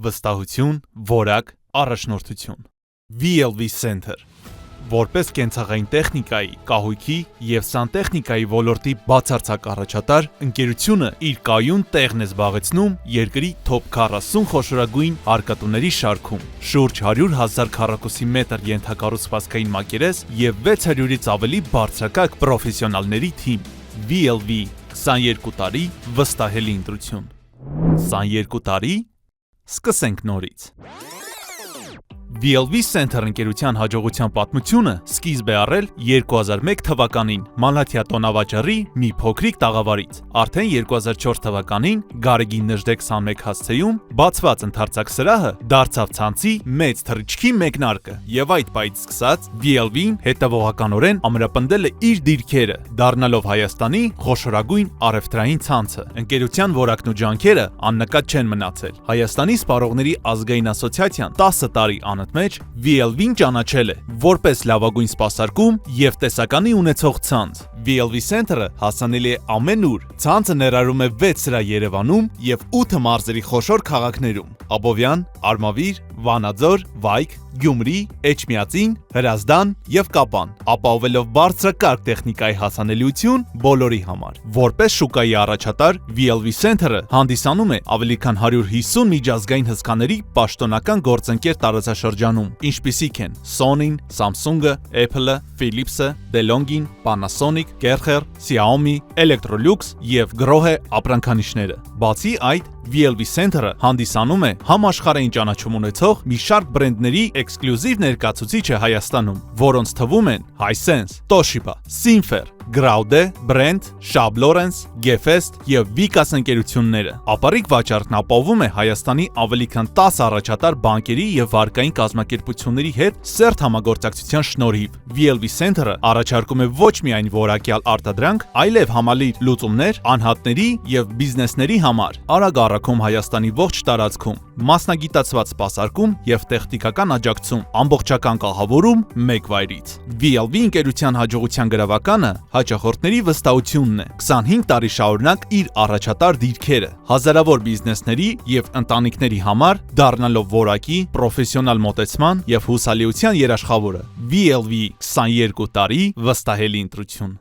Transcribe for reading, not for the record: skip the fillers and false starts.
վստահություն, որակ, առաջնորդություն։ VLV Center որպես կենցաղային տեխնիկայի, կահույքի և սանտեխնիկայի ոլորտի բացարձակ առաջատար, ընկերությունը իր կայուն տեղն է զբաղեցնում երկրի թոփ 40 խոշորագույն հարկատուների շարքում, շուրջ 100,000 քառակուսի մետր ենթակառուցվածքային մակերես և 600-ից ավելի բարձրակարգ պրոֆեսիոնալների թիմ։ VLV 22 տարի վստահելի ընտրություն։ 22 տարի։ Սկսենք նորից։ VLV Center ընկերության հաջողության պատմությունը սկիզբ է առել 2001 թվականին Մալաթիա տոնավաճառի մի փոքրիկ տաղավարից։ Արդեն 2004 թվականին Գարեգին Նժդեկ 21 հասցեում բացված ընդարձակ սրահը դարձավ ցանցի մեծ թռիչքի մեկնարկը, եւ այդ պահից սկսած VLV-ն հետևողականորեն ամրապնդել է իր դիրքերը, դառնալով Հայաստանի խոշորագույն առևտրային ցանցը։ Ընկերության որակն ու ջանքերը աննկատ չեն մնացել։ Հայաստանի սպառողների ազգային ասոցիացիան 10 տարի մեջ VLV-ն ճանաչել է որպես լավագույն սպասարկում և տեսականի ունեցող ցանց։ VLV Center-ը հասանելի է ամենուր։ Ցանցը ներառում է 6 սրահ Երևանում և 8 մարզերի խոշոր քաղաքներում՝ Աբովյան, Արմավիր, Վանաձոր, Վայք, Գյումրի, Էջմիածին, Հրազդան և Կապան, ապահովելով բարձրակարգ տեխնիկայի հասանելիություն բոլորի համար։ Որպես շուկայի առաջատար, VLV Center-ը հանդիսանում է ավելի քան 150 միջազգային հսկաների պաշտոնական գործընկեր տարածաշրջանում, ինչպիսիք են Sony-ն, Samsung-ը, Apple-ը, Philips-ը, DeLonghi-ն, Panasonic, Kercher, Xiaomi, Electrolux և Grohe ապրանքանիշները։ Բացի այդ, VLV Center-ը հանդիսանում է համաշխարհային ճանաչում ունեցող մի շարք բրենդների էքսկլյուզիվ ներկայացուցիչ է Հայաստանում, որոնց թվում են Hisense, Toshiba, Sinfer, Graude, Brand, Schaub Lawrence, Gefest և Vicas ընկերությունները։ Ապառիկ վաճառքն ապահովում է Հայաստանի ավելի քան 10 առաջատար բանկերի և վարկային կազմակերպությունների հետ սերտ համագործակցության շնորհիվ։ VLV Center-ը առաջարկում է ոչ միայն որակյալ արտադրանք, այլև համալիր լուծումներ անհատների և բիզնեսների համար։ Արագ առաքում Հայաստանի ողջ տարածքում, մասնագիտացված սպասարկում և տեխնիկական աջակցում, ամբողջական կահավորում մեկ վայրից։ VLV ընկերության հաջողության գրավականը հաճախորդների վստահությունն է։ 25 տարի շարունակ իր առաջատար դիրքերը, հազարավոր բիզնեսների և ընտանիքների համար դառնալով որակի, պրոֆեսիոնալ մոտեցման և հուսալիության երաշխավորը։ VLV 22 տարի վստահելի ընտրություն։